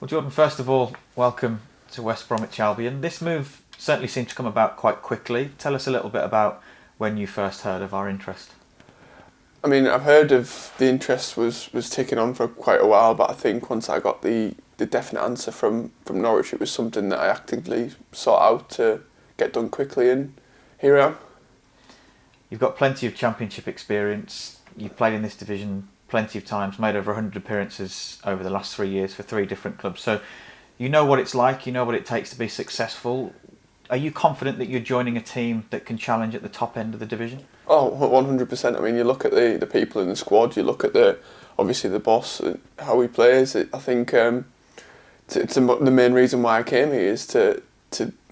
Well, Jordan, first of all, welcome to West Bromwich Albion. This move certainly seemed to come about quite quickly. Tell us a little bit about when you first heard of our interest. I mean, I've heard of the interest was ticking on for quite a while, but I think once I got the definite answer from Norwich, it was something that I actively sought out to get done quickly, and here I am. You've got plenty of championship experience. You've played in this division plenty of times, made over 100 appearances over the last 3 years for 3 different clubs. So you know what it's like, you know what it takes to be successful. Are you confident that you're joining a team that can challenge at the top end of the division? Oh, 100%. I mean, you look at the people in the squad, you look at obviously the boss, how he plays. I think the main reason why I came here is to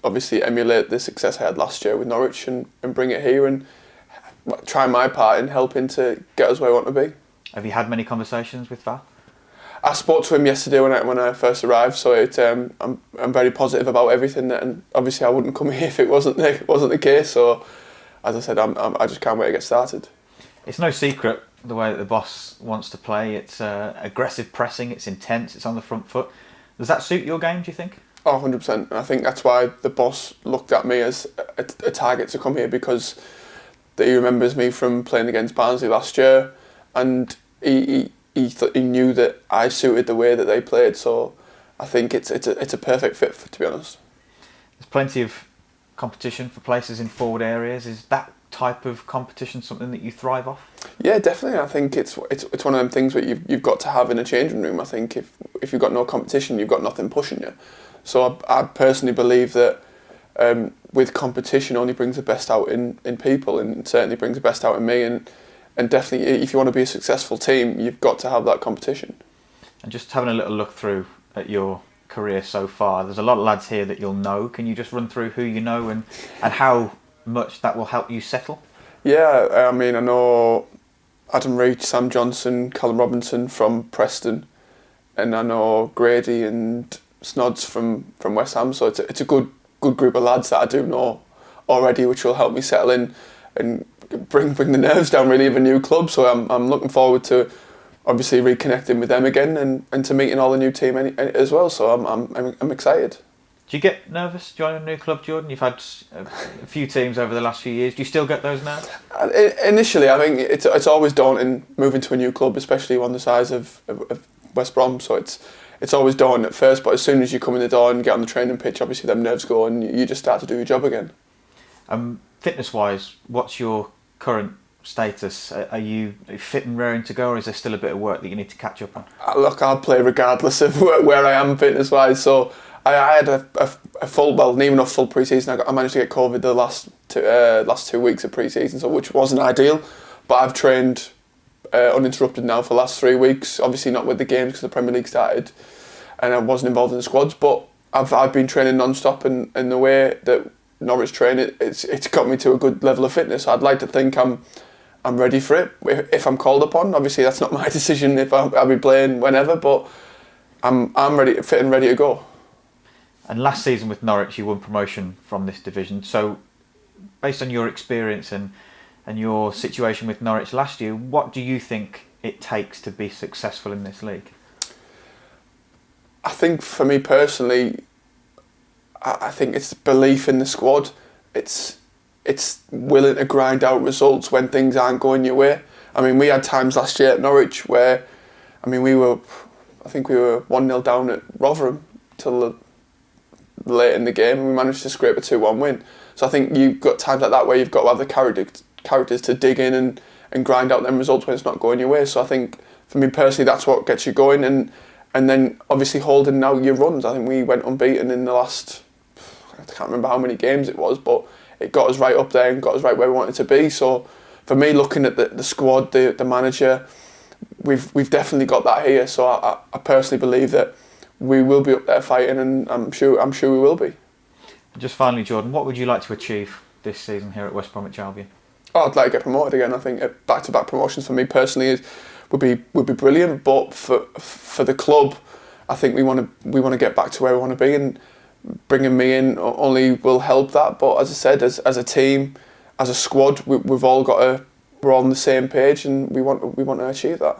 obviously emulate the success I had last year with Norwich and bring it here and try my part in helping to get us where I want to be. Have you had many conversations with Val? I spoke to him yesterday when I first arrived, so I'm very positive about everything. And obviously, I wouldn't come here if it wasn't the case. So, as I said, I just can't wait to get started. It's no secret the way that the boss wants to play. It's aggressive pressing. It's intense. It's on the front foot. Does that suit your game, do you think? Oh, 100%. And I think that's why the boss looked at me as a target to come here, because he remembers me from playing against Barnsley last year, and he knew that I suited the way that they played. So I think it's a perfect fit, to be honest. There's plenty of competition for places in forward areas. Is that type of competition something that you thrive off? Yeah, definitely. I think it's one of them things that you've got to have in a changing room. I think if you've got no competition, you've got nothing pushing you. So I personally believe that with competition only brings the best out in people, and certainly brings the best out in me. And definitely, if you want to be a successful team, you've got to have that competition. And just having a little look through at your career so far, there's a lot of lads here that you'll know. Can you just run through who you know and how much that will help you settle? Yeah, I mean, I know Adam Reach, Sam Johnson, Callum Robinson from Preston, and I know Grady and Snods from West Ham. So it's a good group of lads that I do know already, which will help me settle in and bring the nerves down really of a new club. So I'm looking forward to obviously reconnecting with them again and to meeting all the new team as well. So I'm excited. Do you get nervous joining a new club, Jordan? You've had a few teams over the last few years. Do you still get those nerves? Initially, I think it's always daunting moving to a new club, especially one the size of West Brom. So it's always daunting at first, but as soon as you come in the door and get on the training pitch, obviously them nerves go and you just start to do your job again. Fitness-wise, what's your current status? Are you fit and raring to go, or is there still a bit of work that you need to catch up on? Look, I'll play regardless of where I am fitness-wise. So I had a full, well, not even a full pre-season. I managed to get COVID the last 2 weeks of pre-season, so which wasn't ideal. But I've trained uninterrupted now for the last 3 weeks. Obviously not with the games because the Premier League started, and I wasn't involved in the squads. But I've been training non-stop, and the way that Norwich train, it's got me to a good level of fitness. I'd like to think I'm ready for it if I'm called upon. Obviously, that's not my decision if I'll be playing whenever, but I'm ready, fit and ready to go. And last season with Norwich, you won promotion from this division. So, based on your experience and your situation with Norwich last year, what do you think it takes to be successful in this league? I think for me personally, I think it's belief in the squad. It's willing to grind out results when things aren't going your way. I mean, we had times last year at Norwich where, I mean, we were 1-0 down at Rotherham till late in the game, and we managed to scrape a 2-1 win. So I think you've got times like that where you've got to have the characters to dig in and grind out them results when it's not going your way. So I think for me personally, that's what gets you going, and then obviously holding out your runs. I think we went unbeaten in the last, I can't remember how many games it was, but it got us right up there and got us right where we wanted to be. So for me, looking at the squad, the manager, we've definitely got that here. So I personally believe that we will be up there fighting, and I'm sure we will be. Just finally, Jordan, what would you like to achieve this season here at West Bromwich Albion? Oh, I'd like to get promoted again. I think back-to-back promotions for me personally would be brilliant. But for the club, I think we want to get back to where we want to be, and bringing me in only will help that. But as I said, as a team, as a squad, we're all on the same page, and we want to achieve that.